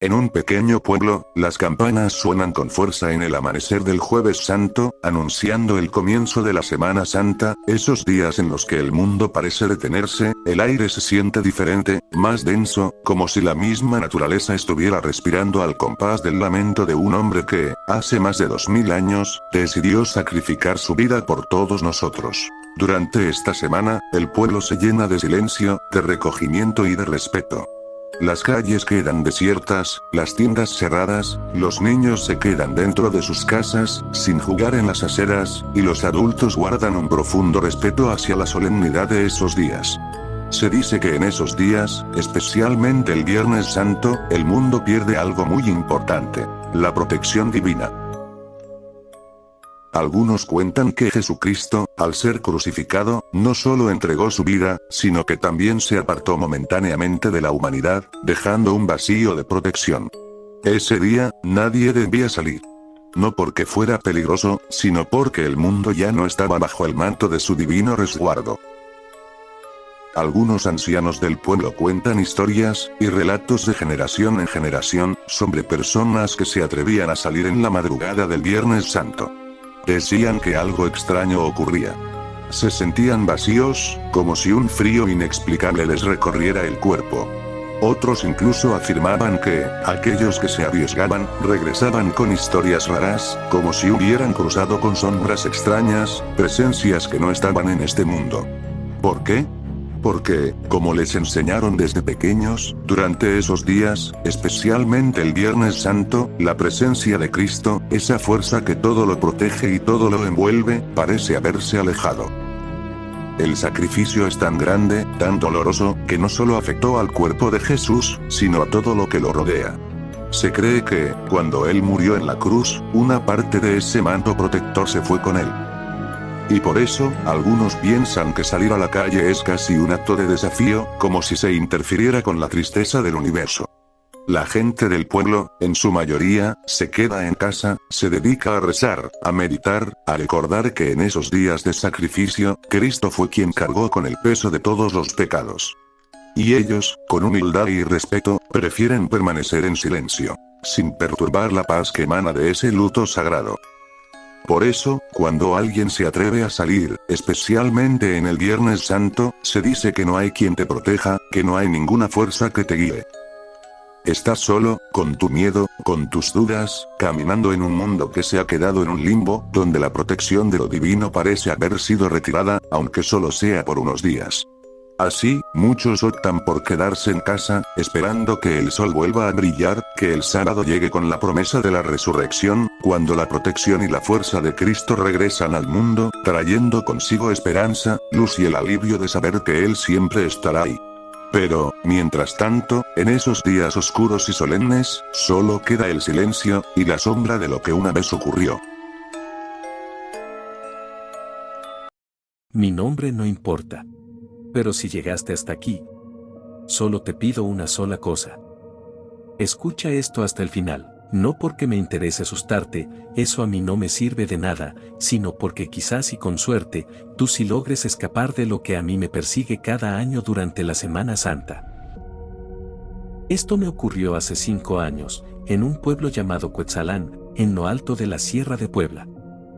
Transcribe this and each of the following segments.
En un pequeño pueblo, las campanas suenan con fuerza en el amanecer del Jueves Santo, anunciando el comienzo de la Semana Santa, esos días en los que el mundo parece detenerse, el aire se siente diferente, más denso, como si la misma naturaleza estuviera respirando al compás del lamento de un hombre que, hace más de 2000 años, decidió sacrificar su vida por todos nosotros. Durante esta semana, el pueblo se llena de silencio, de recogimiento y de respeto. Las calles quedan desiertas, las tiendas cerradas, los niños se quedan dentro de sus casas, sin jugar en las aceras, y los adultos guardan un profundo respeto hacia la solemnidad de esos días. Se dice que en esos días, especialmente el Viernes Santo, el mundo pierde algo muy importante: la protección divina. Algunos cuentan que Jesucristo, al ser crucificado, no solo entregó su vida, sino que también se apartó momentáneamente de la humanidad, dejando un vacío de protección. Ese día, nadie debía salir. No porque fuera peligroso, sino porque el mundo ya no estaba bajo el manto de su divino resguardo. Algunos ancianos del pueblo cuentan historias y relatos de generación en generación, sobre personas que se atrevían a salir en la madrugada del Viernes Santo. Decían que algo extraño ocurría. Se sentían vacíos, como si un frío inexplicable les recorriera el cuerpo. Otros incluso afirmaban que, aquellos que se arriesgaban, regresaban con historias raras, como si hubieran cruzado con sombras extrañas, presencias que no estaban en este mundo. ¿Por qué? Porque, como les enseñaron desde pequeños, durante esos días, especialmente el Viernes Santo, la presencia de Cristo, esa fuerza que todo lo protege y todo lo envuelve, parece haberse alejado. El sacrificio es tan grande, tan doloroso, que no solo afectó al cuerpo de Jesús, sino a todo lo que lo rodea. Se cree que, cuando Él murió en la cruz, una parte de ese manto protector se fue con Él. Y por eso, algunos piensan que salir a la calle es casi un acto de desafío, como si se interfiriera con la tristeza del universo. La gente del pueblo, en su mayoría, se queda en casa, se dedica a rezar, a meditar, a recordar que en esos días de sacrificio, Cristo fue quien cargó con el peso de todos los pecados. Y ellos, con humildad y respeto, prefieren permanecer en silencio, sin perturbar la paz que emana de ese luto sagrado. Por eso, cuando alguien se atreve a salir, especialmente en el Viernes Santo, se dice que no hay quien te proteja, que no hay ninguna fuerza que te guíe. Estás solo, con tu miedo, con tus dudas, caminando en un mundo que se ha quedado en un limbo, donde la protección de lo divino parece haber sido retirada, aunque solo sea por unos días. Así, muchos optan por quedarse en casa, esperando que el sol vuelva a brillar, que el sábado llegue con la promesa de la resurrección, cuando la protección y la fuerza de Cristo regresan al mundo, trayendo consigo esperanza, luz y el alivio de saber que Él siempre estará ahí. Pero, mientras tanto, en esos días oscuros y solemnes, solo queda el silencio, y la sombra de lo que una vez ocurrió. Mi nombre no importa. Pero si llegaste hasta aquí, solo te pido una sola cosa. Escucha esto hasta el final, no porque me interese asustarte, eso a mí no me sirve de nada, sino porque quizás y con suerte, tú sí logres escapar de lo que a mí me persigue cada año durante la Semana Santa. Esto me ocurrió hace 5 años, en un pueblo llamado Cuetzalán, en lo alto de la Sierra de Puebla.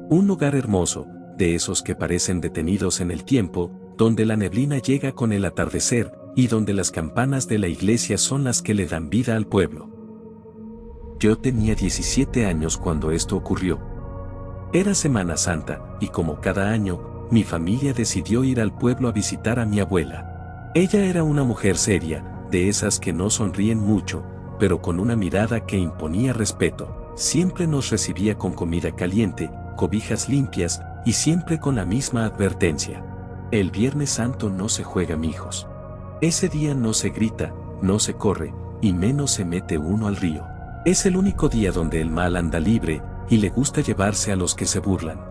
Un lugar hermoso, de esos que parecen detenidos en el tiempo, donde la neblina llega con el atardecer, y donde las campanas de la iglesia son las que le dan vida al pueblo. Yo tenía 17 años cuando esto ocurrió. Era Semana Santa, y como cada año, mi familia decidió ir al pueblo a visitar a mi abuela. Ella era una mujer seria, de esas que no sonríen mucho, pero con una mirada que imponía respeto. Siempre nos recibía con comida caliente, cobijas limpias, y siempre con la misma advertencia. El Viernes Santo no se juega, mijos. Ese día no se grita, no se corre, y menos se mete uno al río. Es el único día donde el mal anda libre, y le gusta llevarse a los que se burlan.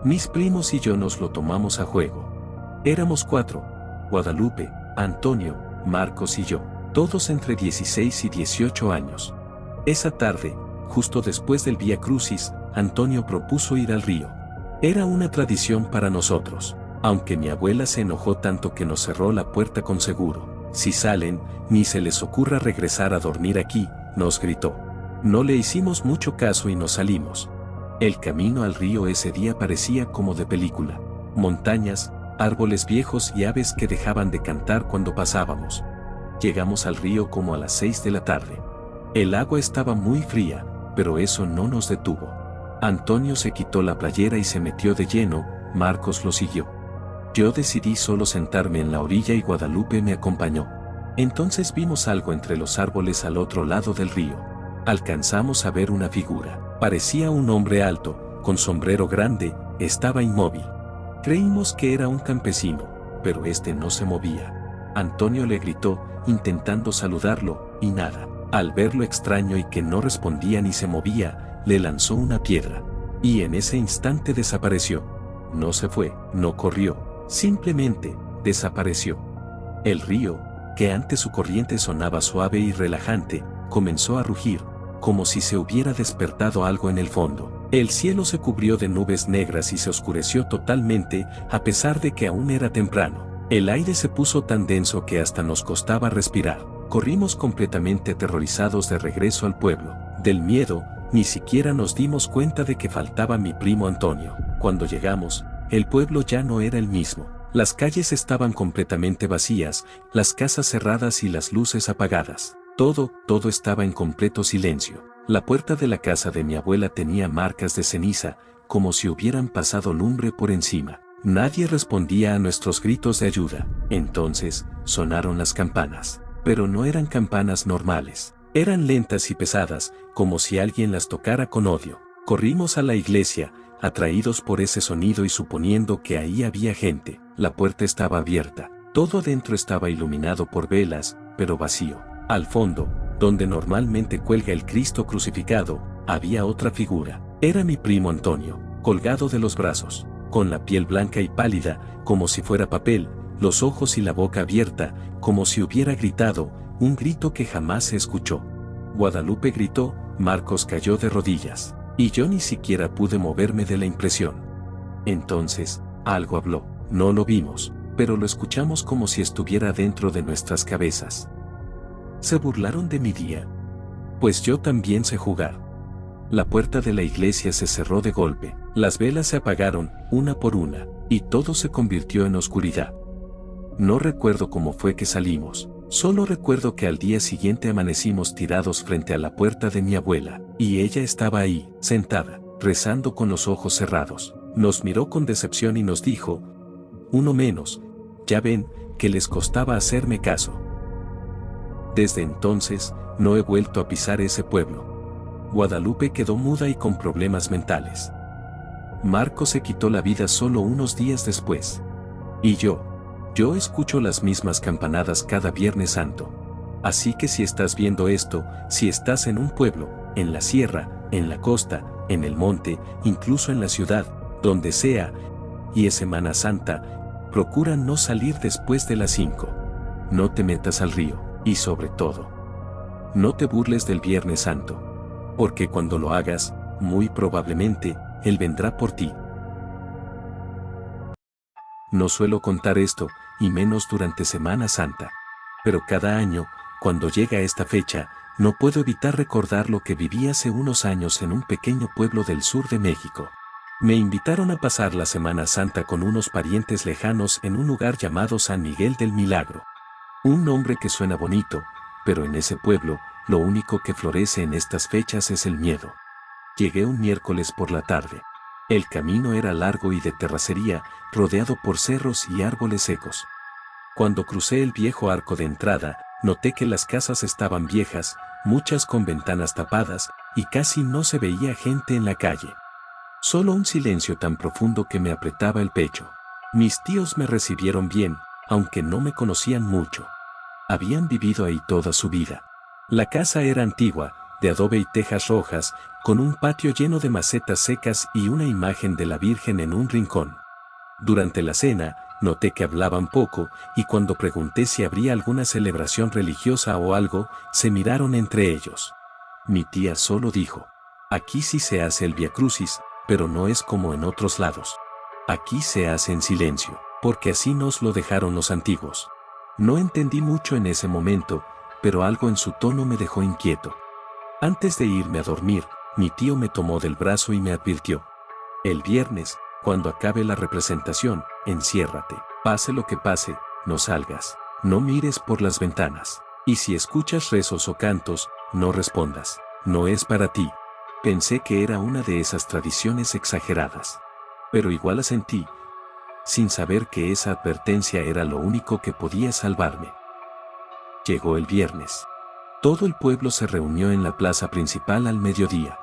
Mis primos y yo nos lo tomamos a juego. Éramos 4, Guadalupe, Antonio, Marcos y yo, todos entre 16 y 18 años. Esa tarde, justo después del Vía Crucis, Antonio propuso ir al río. Era una tradición para nosotros. Aunque mi abuela se enojó tanto que nos cerró la puerta con seguro. Si salen, ni se les ocurra regresar a dormir aquí, nos gritó. No le hicimos mucho caso y nos salimos. El camino al río ese día parecía como de película. Montañas, árboles viejos y aves que dejaban de cantar cuando pasábamos. Llegamos al río como a las 6 de la tarde. El agua estaba muy fría, pero eso no nos detuvo. Antonio se quitó la playera y se metió de lleno, Marcos lo siguió. Yo decidí solo sentarme en la orilla y Guadalupe me acompañó. Entonces vimos algo entre los árboles al otro lado del río. Alcanzamos a ver una figura. Parecía un hombre alto, con sombrero grande, estaba inmóvil. Creímos que era un campesino, pero este no se movía. Antonio le gritó, intentando saludarlo, y nada. Al verlo extraño y que no respondía ni se movía, le lanzó una piedra. Y en ese instante desapareció. No se fue, no corrió, simplemente desapareció. El río, que antes su corriente sonaba suave y relajante, comenzó a rugir, como si se hubiera despertado algo en el fondo. El cielo se cubrió de nubes negras y se oscureció totalmente, a pesar de que aún era temprano. El aire se puso tan denso que hasta nos costaba respirar. Corrimos completamente aterrorizados de regreso al pueblo. Del miedo, ni siquiera nos dimos cuenta de que faltaba mi primo Antonio. Cuando llegamos, el pueblo ya no era el mismo. Las calles estaban completamente vacías, las casas cerradas y las luces apagadas. Todo estaba en completo silencio. La puerta de la casa de mi abuela tenía marcas de ceniza, como si hubieran pasado lumbre por encima. Nadie respondía a nuestros gritos de ayuda. Entonces, sonaron las campanas. Pero no eran campanas normales. Eran lentas y pesadas, como si alguien las tocara con odio. Corrimos a la iglesia, atraídos por ese sonido y suponiendo que ahí había gente. La puerta estaba abierta. Todo adentro estaba iluminado por velas, pero vacío. Al fondo, donde normalmente cuelga el Cristo crucificado, había otra figura. Era mi primo Antonio, colgado de los brazos, con la piel blanca y pálida, como si fuera papel, los ojos y la boca abierta, como si hubiera gritado, un grito que jamás se escuchó. Guadalupe gritó, Marcos cayó de rodillas, y yo ni siquiera pude moverme de la impresión. Entonces, algo habló. No lo vimos, pero lo escuchamos como si estuviera dentro de nuestras cabezas. ¿Se burlaron de mi día? Pues yo también sé jugar. La puerta de la iglesia se cerró de golpe, las velas se apagaron, una por una, y todo se convirtió en oscuridad. No recuerdo cómo fue que salimos, solo recuerdo que al día siguiente amanecimos tirados frente a la puerta de mi abuela, y ella estaba ahí, sentada, rezando con los ojos cerrados. Nos miró con decepción y nos dijo, uno menos, ya ven, que les costaba hacerme caso. Desde entonces, no he vuelto a pisar ese pueblo. Guadalupe quedó muda y con problemas mentales. Marco se quitó la vida solo unos días después. Y yo escucho las mismas campanadas cada Viernes Santo. Así que si estás viendo esto, si estás en un pueblo, en la sierra, en la costa, en el monte, incluso en la ciudad, donde sea, y es Semana Santa, procura no salir después de las 5. No te metas al río, y sobre todo, no te burles del Viernes Santo, porque cuando lo hagas, muy probablemente, Él vendrá por ti. No suelo contar esto, y menos durante Semana Santa. Pero cada año, cuando llega esta fecha, no puedo evitar recordar lo que viví hace unos años en un pequeño pueblo del sur de México. Me invitaron a pasar la Semana Santa con unos parientes lejanos en un lugar llamado San Miguel del Milagro. Un nombre que suena bonito, pero en ese pueblo, lo único que florece en estas fechas es el miedo. Llegué un miércoles por la tarde. El camino era largo y de terracería, rodeado por cerros y árboles secos. Cuando crucé el viejo arco de entrada, noté que las casas estaban viejas, muchas con ventanas tapadas, y casi no se veía gente en la calle. Solo un silencio tan profundo que me apretaba el pecho. Mis tíos me recibieron bien, aunque no me conocían mucho. Habían vivido ahí toda su vida. La casa era antigua, de adobe y tejas rojas, con un patio lleno de macetas secas y una imagen de la Virgen en un rincón. Durante la cena, noté que hablaban poco, y cuando pregunté si habría alguna celebración religiosa o algo, se miraron entre ellos. Mi tía solo dijo, aquí sí se hace el viacrucis, pero no es como en otros lados. Aquí se hace en silencio, porque así nos lo dejaron los antiguos. No entendí mucho en ese momento, pero algo en su tono me dejó inquieto. Antes de irme a dormir, mi tío me tomó del brazo y me advirtió. El viernes, cuando acabe la representación, enciérrate. Pase lo que pase, no salgas. No mires por las ventanas. Y si escuchas rezos o cantos, no respondas. No es para ti. Pensé que era una de esas tradiciones exageradas. Pero igual asentí, sin saber que esa advertencia era lo único que podía salvarme. Llegó el viernes. Todo el pueblo se reunió en la plaza principal al mediodía.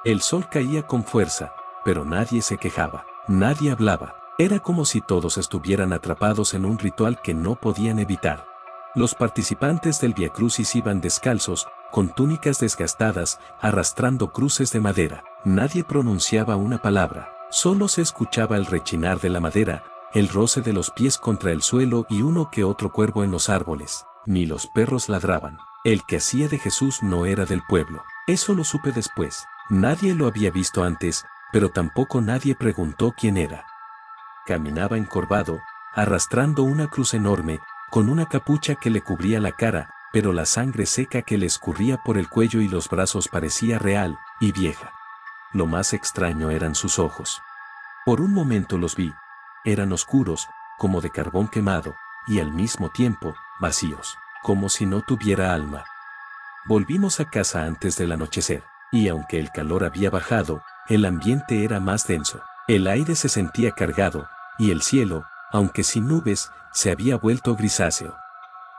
El sol caía con fuerza, pero nadie se quejaba, nadie hablaba. Era como si todos estuvieran atrapados en un ritual que no podían evitar. Los participantes del Vía Crucis iban descalzos, con túnicas desgastadas, arrastrando cruces de madera. Nadie pronunciaba una palabra, solo se escuchaba el rechinar de la madera, el roce de los pies contra el suelo y uno que otro cuervo en los árboles. Ni los perros ladraban. El que hacía de Jesús no era del pueblo. Eso lo supe después. Nadie lo había visto antes, pero tampoco nadie preguntó quién era. Caminaba encorvado, arrastrando una cruz enorme, con una capucha que le cubría la cara, pero la sangre seca que le escurría por el cuello y los brazos parecía real y vieja. Lo más extraño eran sus ojos. Por un momento los vi. Eran oscuros, como de carbón quemado, y al mismo tiempo, vacíos, como si no tuviera alma. Volvimos a casa antes del anochecer, y aunque el calor había bajado, el ambiente era más denso. El aire se sentía cargado, y el cielo, aunque sin nubes, se había vuelto grisáceo.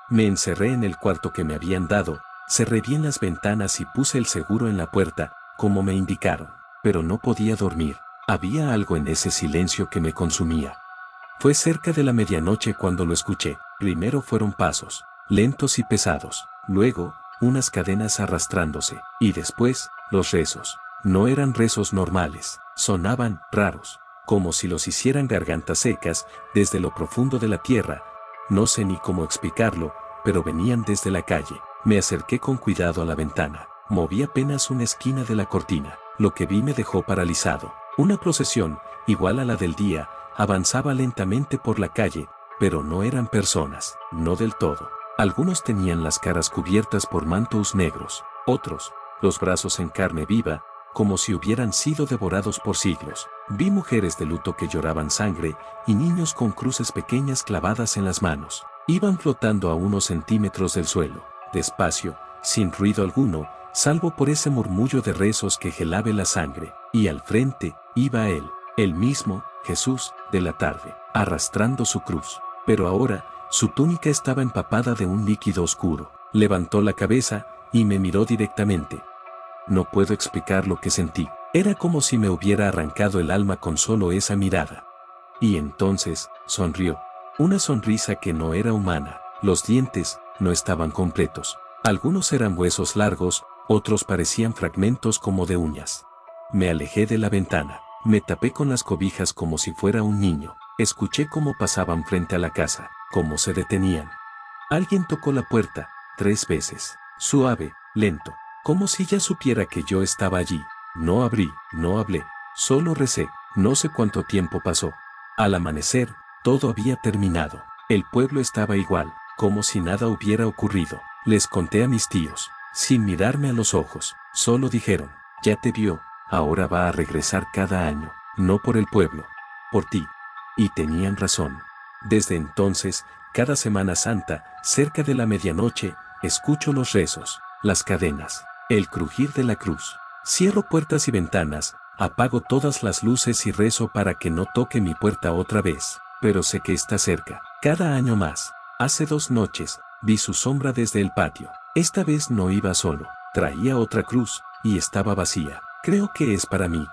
Me encerré en el cuarto que me habían dado, cerré bien las ventanas y puse el seguro en la puerta, como me indicaron, pero no podía dormir. Había algo en ese silencio que me consumía. Fue cerca de la medianoche cuando lo escuché. Primero fueron pasos, lentos y pesados, luego, unas cadenas arrastrándose, y después, los rezos. No eran rezos normales, sonaban raros, como si los hicieran gargantas secas, desde lo profundo de la tierra. No sé ni cómo explicarlo, pero venían desde la calle. Me acerqué con cuidado a la ventana, moví apenas una esquina de la cortina. Lo que vi me dejó paralizado. Una procesión, igual a la del día, avanzaba lentamente por la calle, pero no eran personas, no del todo. Algunos tenían las caras cubiertas por mantos negros, otros, los brazos en carne viva, como si hubieran sido devorados por siglos. Vi mujeres de luto que lloraban sangre y niños con cruces pequeñas clavadas en las manos. Iban flotando a unos centímetros del suelo, despacio, sin ruido alguno, salvo por ese murmullo de rezos que gelaba la sangre. Y al frente, iba él, el mismo, Jesús, de la tarde, arrastrando su cruz. Pero ahora, su túnica estaba empapada de un líquido oscuro. Levantó la cabeza y me miró directamente. No puedo explicar lo que sentí. Era como si me hubiera arrancado el alma con solo esa mirada. Y entonces, sonrió. Una sonrisa que no era humana. Los dientes no estaban completos. Algunos eran huesos largos, otros parecían fragmentos como de uñas. Me alejé de la ventana. Me tapé con las cobijas como si fuera un niño. Escuché cómo pasaban frente a la casa, cómo se detenían. Alguien tocó la puerta, 3 veces. Suave, lento. Como si ya supiera que yo estaba allí. No abrí, no hablé, solo recé. No sé cuánto tiempo pasó. Al amanecer, todo había terminado. El pueblo estaba igual, como si nada hubiera ocurrido. Les conté a mis tíos, sin mirarme a los ojos. Solo dijeron, ya te vio, ahora va a regresar cada año. No por el pueblo, por ti. Y tenían razón. Desde entonces, cada Semana Santa, cerca de la medianoche, escucho los rezos, las cadenas, el crujir de la cruz. Cierro puertas y ventanas, apago todas las luces y rezo para que no toque mi puerta otra vez, pero sé que está cerca. Cada año más. Hace 2 noches, vi su sombra desde el patio. Esta vez no iba solo, traía otra cruz, y estaba vacía. Creo que es para mí.